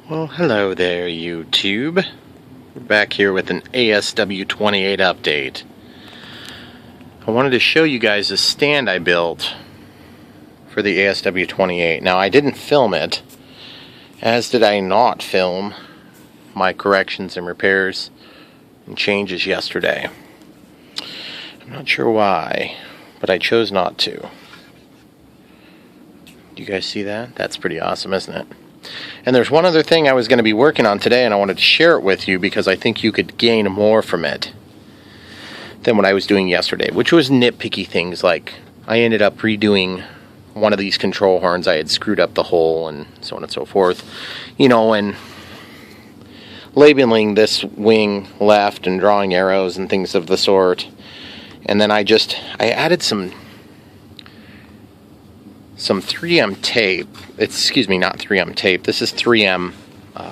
Well, hello there, YouTube. We're back here with an ASW-28 update. I wanted to show you guys a stand I built for the ASW-28. Now, I didn't film it, as did I not film my corrections and repairs and changes yesterday. I'm not sure why, but I chose not to. Do you guys see that? That's pretty awesome, isn't it? And there's one other thing I was going to be working on today, and I wanted to share it with you because I think you could gain more from it than what I was doing yesterday, which was nitpicky things like I ended up redoing one of these control horns. I had screwed up the hole and so on and so forth. You know, and labeling this wing left and drawing arrows and things of the sort. And then I added some 3M tape. Excuse me, not 3M tape. This is 3M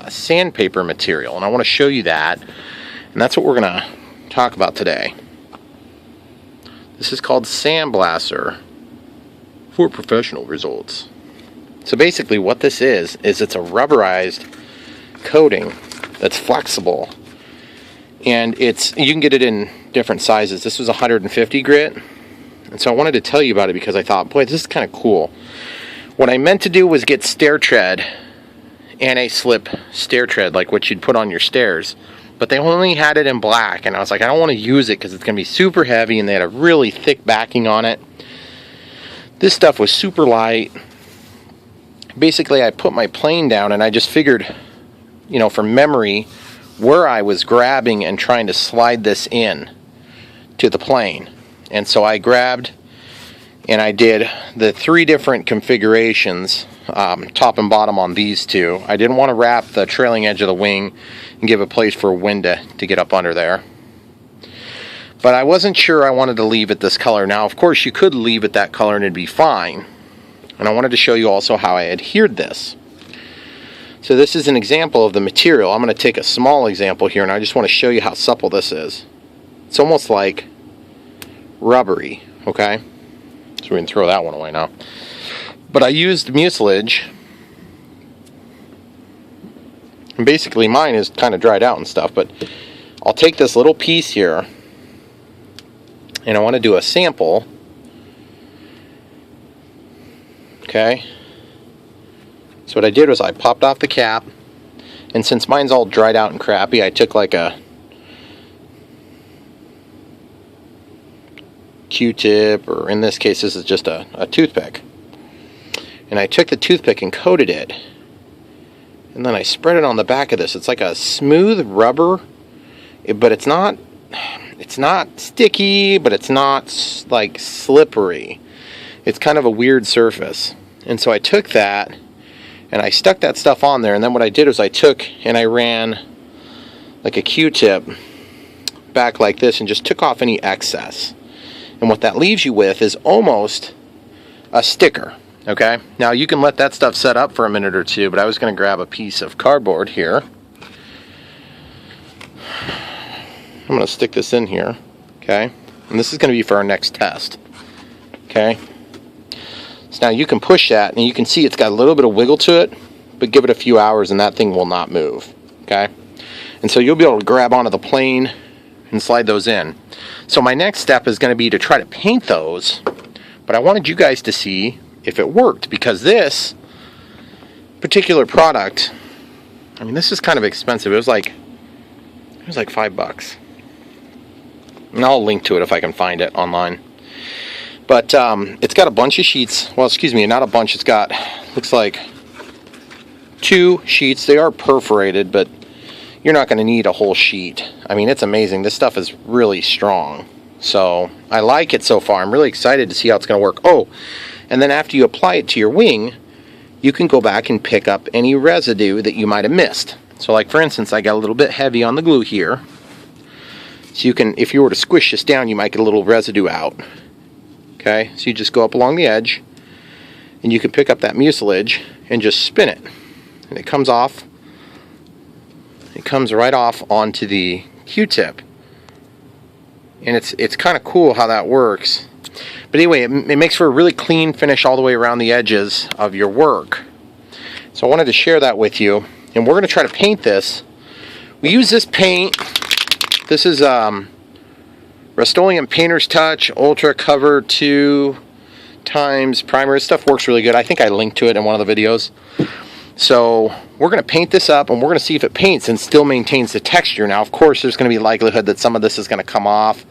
sandpaper material, and I want to show you that. And that's what we're going to talk about today. This is called Sandblaster for professional results. So basically what this is it's a rubberized coating that's flexible. And you can get it in different sizes. This was 150 grit. And so I wanted to tell you about it because I thought, boy, this is kind of cool. What I meant to do was get stair tread, anti-slip stair tread, like what you'd put on your stairs. But they only had it in black, and I was like, I don't want to use it because it's going to be super heavy, and they had a really thick backing on it. This stuff was super light. Basically, I put my plane down, and I just figured, you know, from memory, where I was grabbing and trying to slide this in to the plane. And so I grabbed and I did the 3 different configurations, top and bottom on these two. I didn't want to wrap the trailing edge of the wing and give a place for wind to get up under there. But I wasn't sure I wanted to leave it this color. Now, of course, you could leave it that color and it'd be fine. And I wanted to show you also how I adhered this. So this is an example of the material. I'm going to take a small example here, and I just want to show you how supple this is. It's almost like rubbery, okay? So we can throw that one away now. But I used mucilage, and basically mine is kind of dried out and stuff, but I'll take this little piece here, and I want to do a sample, okay? So what I did was I popped off the cap, and since mine's all dried out and crappy, I took like a Q-tip, or in this case this is just a toothpick, and I took the toothpick and coated it, and then I spread it on the back of this. It's like a smooth rubber, but it's not sticky, but it's not like slippery. It's kind of a weird surface. And so I took that and I stuck that stuff on there, and then what I did was I took and I ran like a Q-tip back like this and just took off any excess. And what that leaves you with is almost a sticker, okay? Now, you can let that stuff set up for a minute or two, but I was going to grab a piece of cardboard here. I'm going to stick this in here, okay? And this is going to be for our next test, okay? So now you can push that, and you can see it's got a little bit of wiggle to it, but give it a few hours, and that thing will not move, okay? And so you'll be able to grab onto the plane and slide those in. So my next step is going to be to try to paint those, but I wanted you guys to see if it worked, because this particular product, I mean, this is kind of expensive. It was like $5. And I'll link to it if I can find it online. But it's got a bunch of sheets. Well, excuse me, not a bunch. It's got, looks like 2 sheets. They are perforated, but you're not going to need a whole sheet. I mean, it's amazing. This stuff is really strong. So I like it so far. I'm really excited to see how it's going to work. Oh, and then after you apply it to your wing, you can go back and pick up any residue that you might have missed. So like, for instance, I got a little bit heavy on the glue here. So you can, if you were to squish this down, you might get a little residue out. Okay, so you just go up along the edge, and you can pick up that mucilage and just spin it. And it comes off. It comes right off onto the Q-tip. And it's kind of cool how that works. But anyway, it makes for a really clean finish all the way around the edges of your work. So I wanted to share that with you. and we're going to try to paint this. We use this paint. This is Rust-Oleum Painter's Touch Ultra Cover 2 times primer. This stuff works really good. I think I linked to it in one of the videos. So we're going to paint this up, and we're going to see if it paints and still maintains the texture. Now, of course, there's going to be likelihood that some of this is going to come off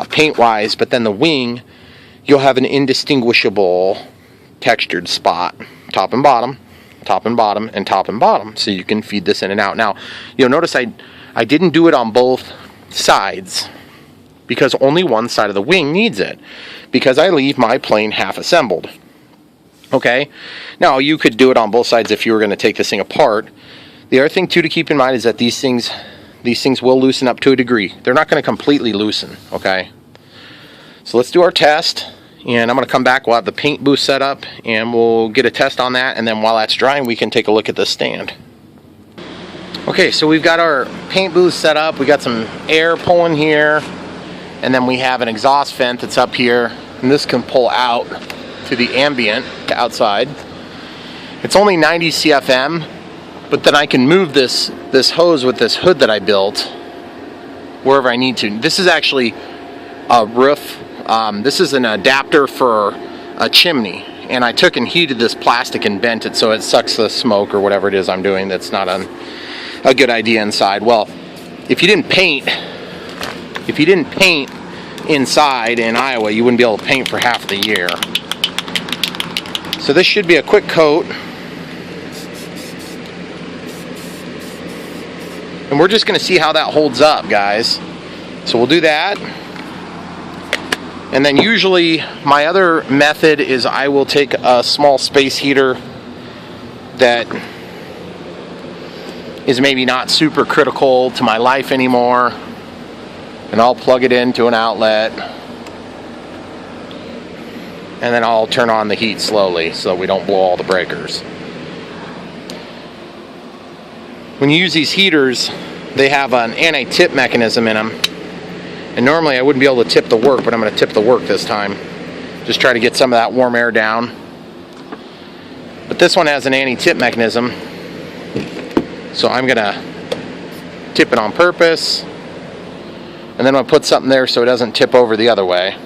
paint-wise, but then the wing, you'll have an indistinguishable textured spot, top and bottom, top and bottom, and top and bottom, so you can feed this in and out. Now, you'll notice I didn't do it on both sides because only one side of the wing needs it, because I leave my plane half assembled. Okay, now you could do it on both sides if you were going to take this thing apart. The other thing too to keep in mind is that these things will loosen up to a degree. They're not going to completely loosen. Okay, so let's do our test, and I'm going to come back. We'll have the paint booth set up, and we'll get a test on that, and then while that's drying, we can take a look at the stand. Okay, so we've got our paint booth set up. We got some air pulling here, and then we have an exhaust vent that's up here, and this can pull out to the ambient, to outside. It's only 90 CFM, but then I can move this hose with this hood that I built wherever I need to. This is actually a roof. This is an adapter for a chimney, and I took and heated this plastic and bent it so it sucks the smoke or whatever it is I'm doing that's not a good idea inside. Well, if you didn't paint inside in Iowa, you wouldn't be able to paint for half the year. So this should be a quick coat. And we're just going to see how that holds up, guys. So we'll do that. And then usually my other method is I will take a small space heater that is maybe not super critical to my life anymore, and I'll plug it into an outlet, and then I'll turn on the heat slowly so we don't blow all the breakers. When you use these heaters, they have an anti-tip mechanism in them, and normally I wouldn't be able to tip the work, but I'm going to tip the work this time. Just try to get some of that warm air down. But this one has an anti-tip mechanism, so I'm going to tip it on purpose, and then I'll put something there so it doesn't tip over the other way.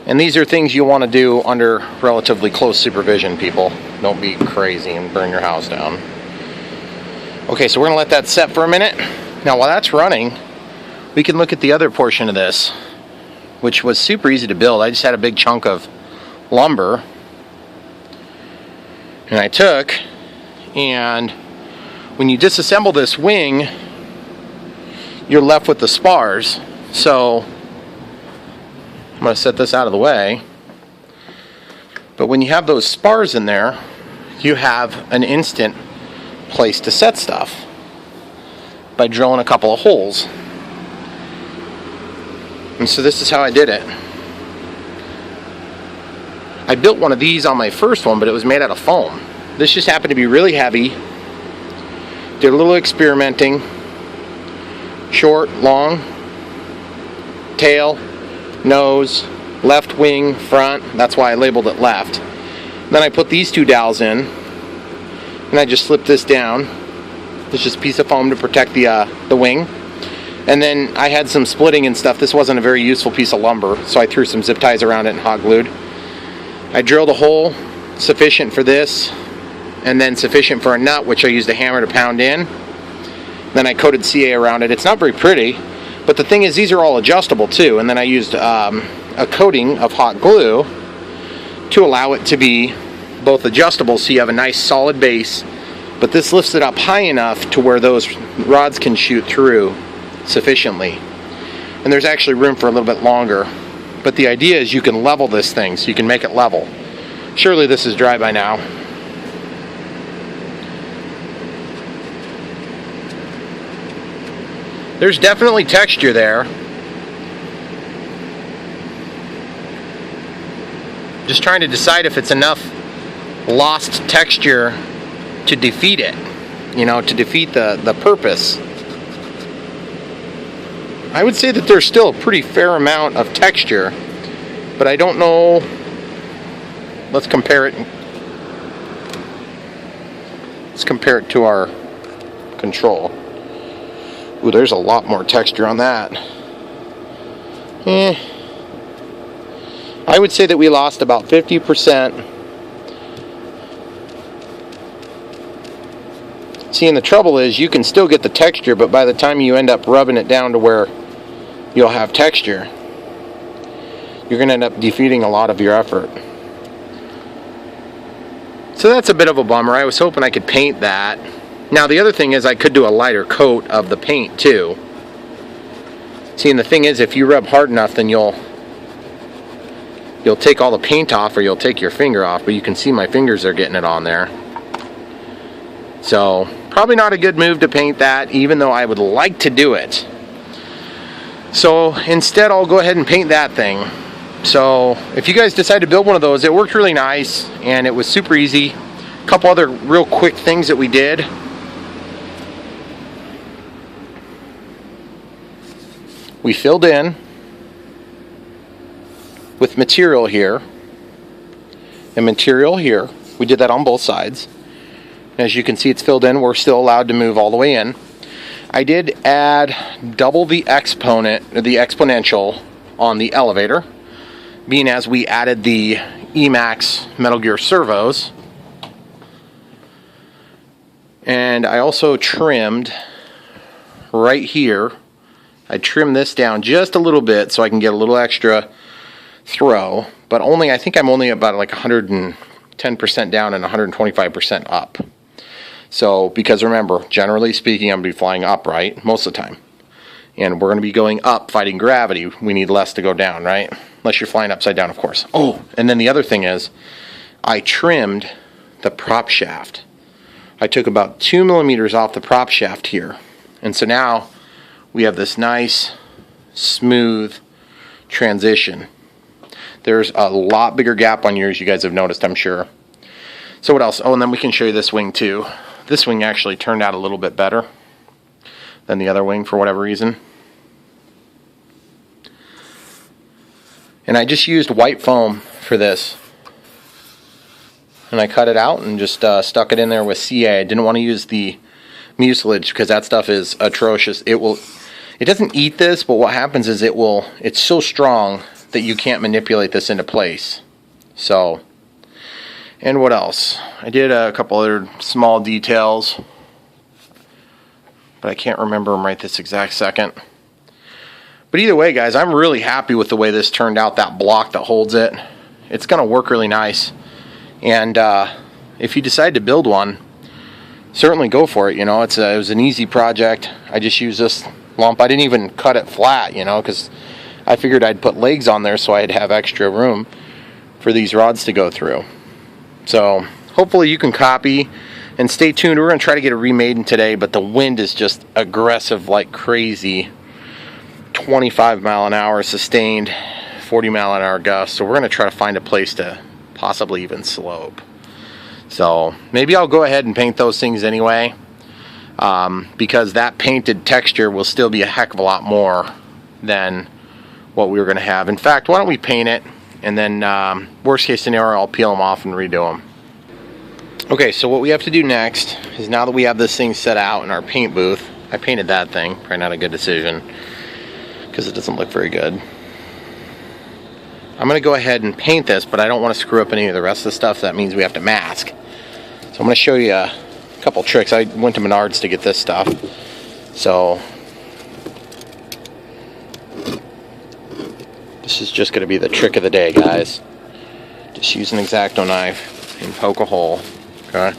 And these are things you want to do under relatively close supervision, people. Don't be crazy and burn your house down. Okay, so we're going to let that set for a minute. Now, while that's running, we can look at the other portion of this, which was super easy to build. I just had a big chunk of lumber, and I took, and when you disassemble this wing, you're left with the spars. So I'm going to set this out of the way. But when you have those spars in there, you have an instant place to set stuff by drilling a couple of holes. And so this is how I did it. I built one of these on my first one, but it was made out of foam. This just happened to be really heavy. Did a little experimenting. Short, long, tail, nose, left wing, front. That's why I labeled it left. Then I put these two dowels in, and I just slipped this down. It's just a piece of foam to protect the wing. And then I had some splitting and stuff. This wasn't a very useful piece of lumber, so I threw some zip ties around it and hot glued. I drilled a hole sufficient for this, and then sufficient for a nut, which I used a hammer to pound in. Then I coated CA around it. It's not very pretty, but the thing is, these are all adjustable too. And then I used a coating of hot glue to allow it to be both adjustable, so you have a nice solid base, but this lifts it up high enough to where those rods can shoot through sufficiently. And there's actually room for a little bit longer. But the idea is you can level this thing, so you can make it level. Surely this is dry by now. There's definitely texture there. Just trying to decide if it's enough lost texture to defeat it, you know, to defeat the purpose. I would say that there's still a pretty fair amount of texture, but I don't know let's compare it. Let's compare it to our control. Ooh, there's a lot more texture on that. I would say that we lost about 50%. See, and the trouble is you can still get the texture, but by the time you end up rubbing it down to where you'll have texture, you're going to end up defeating a lot of your effort. So that's a bit of a bummer. I was hoping I could paint that. Now the other thing is I could do a lighter coat of the paint too. See, and the thing is, if you rub hard enough, then you'll take all the paint off, or you'll take your finger off, but you can see my fingers are getting it on there. So probably not a good move to paint that, even though I would like to do it. So instead I'll go ahead and paint that thing. So if you guys decide to build one of those, it worked really nice and it was super easy. A couple other real quick things that we did. We filled in with material here and material here. We did that on both sides. As you can see, it's filled in. We're still allowed to move all the way in. I did add double the exponential on the elevator, being as we added the Emax Metal Gear servos. And I also trimmed right here. I trimmed this down just a little bit so I can get a little extra throw, but only, I think I'm only about like 110% down and 125% up. So, because remember, generally speaking, I'm going to be flying upright most of the time. And we're going to be going up fighting gravity. We need less to go down, right? Unless you're flying upside down, of course. Oh, and then the other thing is, I trimmed the prop shaft. I took about 2 millimeters off the prop shaft here. And so now we have this nice, smooth transition. There's a lot bigger gap on yours, you guys have noticed, I'm sure. So what else? Oh, and then we can show you this wing too. This wing actually turned out a little bit better than the other wing for whatever reason. And I just used white foam for this. And I cut it out and just stuck it in there with CA. I didn't want to use the mucilage because that stuff is atrocious. It doesn't eat this, but what happens is it's so strong that you can't manipulate this into place. So, and what else? I did a couple other small details, but I can't remember them right this exact second. But either way, guys, I'm really happy with the way this turned out, that block that holds it. It's going to work really nice. And if you decide to build one, certainly go for it. You know, it was an easy project. I just used this lump. I didn't even cut it flat, you know, because I figured I'd put legs on there so I'd have extra room for these rods to go through. So hopefully you can copy and stay tuned. We're going to try to get it remade today, but the wind is just aggressive like crazy. 25 mile an hour sustained, 40 mile an hour gusts. So we're going to try to find a place to possibly even slope. So maybe I'll go ahead and paint those things anyway, because that painted texture will still be a heck of a lot more than what we were going to have. In fact, why don't we paint it, and then worst case scenario, I'll peel them off and redo them. Okay, so what we have to do next is, now that we have this thing set out in our paint booth, I painted that thing, probably not a good decision because it doesn't look very good. I'm going to go ahead and paint this, but I don't want to screw up any of the rest of the stuff, so that means we have to mask. So I'm going to show you a couple tricks. I went to Menards to get this stuff. So this is just going to be the trick of the day, guys. Just use an X-Acto knife and poke a hole. Okay?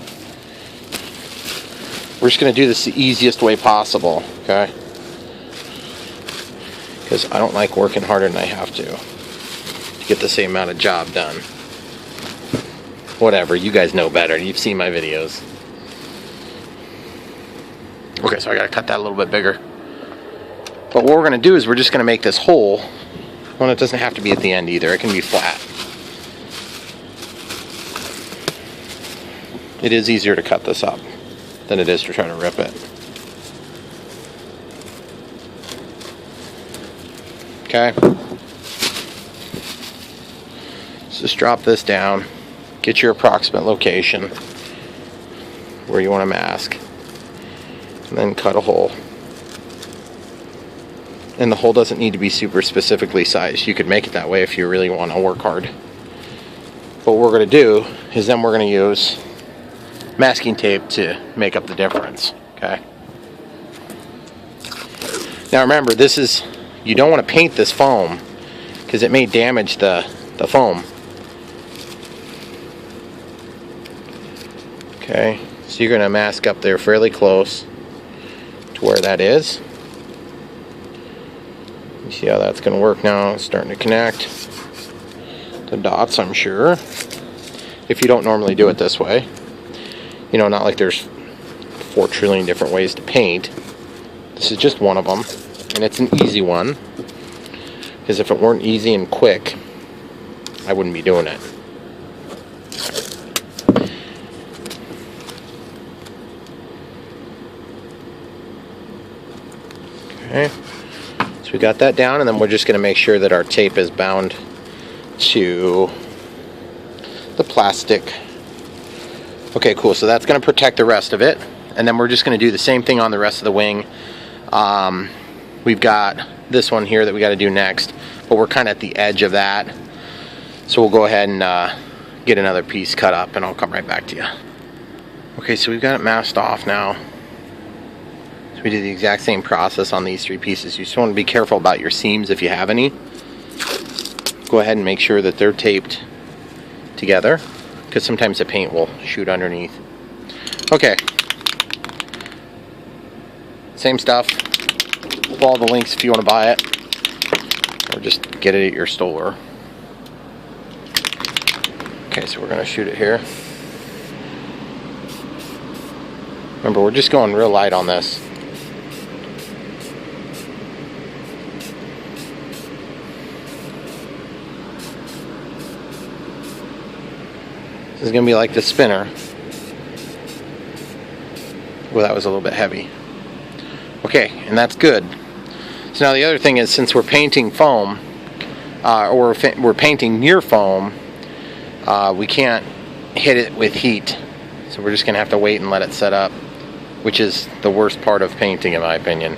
We're just going to do this the easiest way possible. Okay? Because I don't like working harder than I have to get the same amount of job done. Whatever, you guys know better. You've seen my videos. Okay, so I gotta cut that a little bit bigger. But what we're gonna do is we're just gonna make this hole. Well, it doesn't have to be at the end either. It can be flat. It is easier to cut this up than it is to try to rip it. Okay. Let's just drop this down. get your approximate location where you want to mask, and then cut a hole. And the hole doesn't need to be super specifically sized. You could make it that way if you really want to work hard. But what we're going to do is then we're going to use masking tape to make up the difference. Okay. Now remember, this is, you don't want to paint this foam because it may damage the foam. Okay, so you're going to mask up there fairly close to where that is. You see how that's going to work now? It's starting to connect the dots, I'm sure. If you don't normally do it this way. You know, not like there's 4 trillion different ways to paint. This is just one of them. And it's an easy one. Because if it weren't easy and quick, I wouldn't be doing it. Okay. So we got that down, and then we're just going to make sure that our tape is bound to the plastic. Okay, cool. So that's going to protect the rest of it, and then we're just going to do the same thing on the rest of the wing. We've got this one here that we got to do next, but we're kind of at the edge of that. So we'll go ahead and get another piece cut up, and I'll come right back to you. Okay, so we've got it masked off now. So we did the exact same process on these 3 pieces. You just want to be careful about your seams if you have any. Go ahead and make sure that they're taped together, because sometimes the paint will shoot underneath. Okay. Same stuff. Follow the links if you want to buy it, or just get it at your store. Okay, so we're going to shoot it here. Remember, we're just going real light on this. This is going to be like the spinner. Well, that was a little bit heavy. Okay, and that's good. So now the other thing is, since we're painting foam, or we're painting near foam, we can't hit it with heat. So we're just going to have to wait and let it set up, which is the worst part of painting, in my opinion.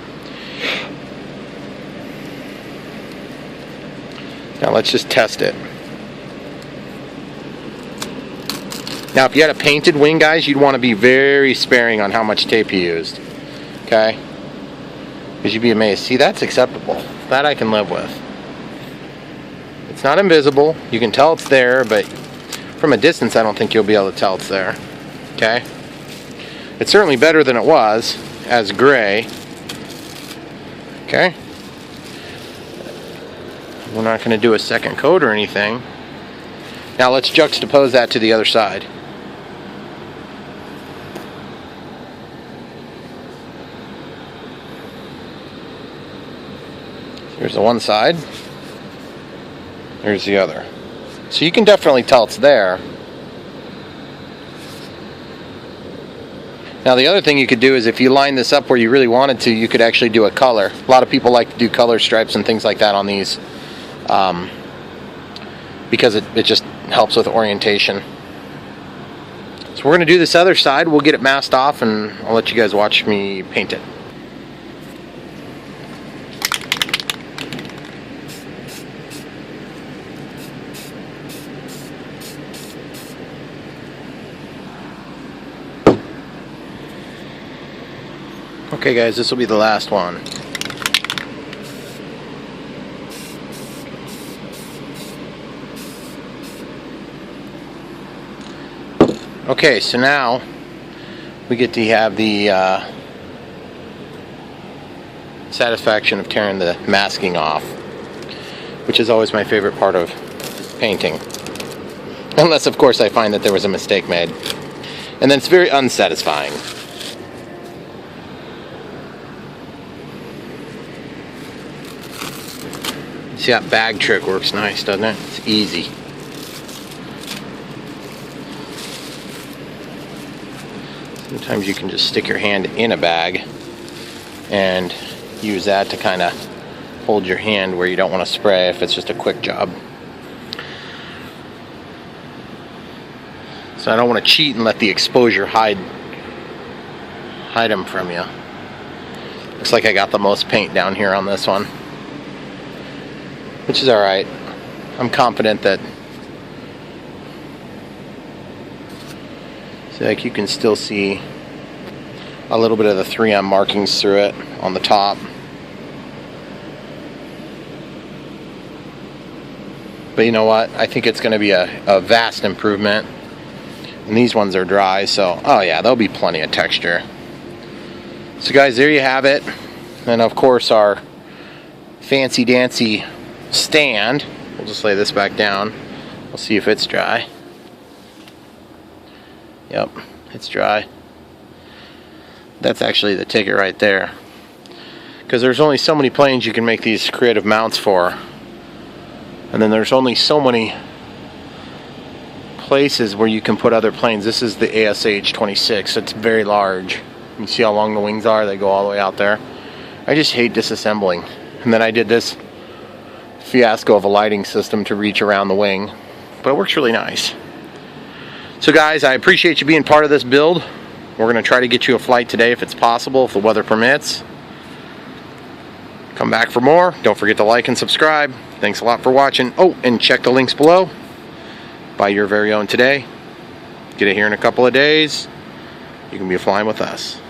Now let's just test it. Now, if you had a painted wing, guys, you'd want to be very sparing on how much tape you used. Okay? Because you'd be amazed. See, that's acceptable. That I can live with. It's not invisible. You can tell it's there, but from a distance, I don't think you'll be able to tell it's there. Okay? It's certainly better than it was as gray. Okay? We're not going to do a second coat or anything. Now let's juxtapose that to the other side. Here's the one side. Here's the other. So you can definitely tell it's there. Now the other thing you could do is, if you line this up where you really wanted to, you could actually do a color. A lot of people like to do color stripes and things like that on these, because it just helps with orientation. So we're going to do this other side. We'll get it masked off, and I'll let you guys watch me paint it. Okay guys, this will be the last one. Okay, so now we get to have the satisfaction of tearing the masking off, which is always my favorite part of painting. Unless, of course, I find that there was a mistake made. And then it's very unsatisfying. See, that bag trick works nice, doesn't it? It's easy. Sometimes you can just stick your hand in a bag and use that to kind of hold your hand where you don't want to spray if it's just a quick job. So I don't want to cheat and let the exposure hide them from you. Looks like I got the most paint down here on this one, which is alright. I'm confident that, so like you can still see a little bit of the 3M markings through it on the top. But you know what? I think it's going to be a vast improvement. And these ones are dry, so oh yeah, there'll be plenty of texture. So guys, there you have it. And of course our fancy dancy stand. We'll just lay this back down. We'll see if it's dry. Yep, it's dry. That's actually the ticket right there. Because there's only so many planes you can make these creative mounts for. And then there's only so many places where you can put other planes. This is the ASW-28, so it's very large. You see how long the wings are? They go all the way out there. I just hate disassembling. And then I did this fiasco of a lighting system to reach around the wing. But it works really nice. So guys, I appreciate you being part of this build. We're going to try to get you a flight today if it's possible, if the weather permits. Come back for more. Don't forget to like and subscribe. Thanks a lot for watching. Oh, and check the links below. Buy your very own today. Get it here in a couple of days. You can be flying with us.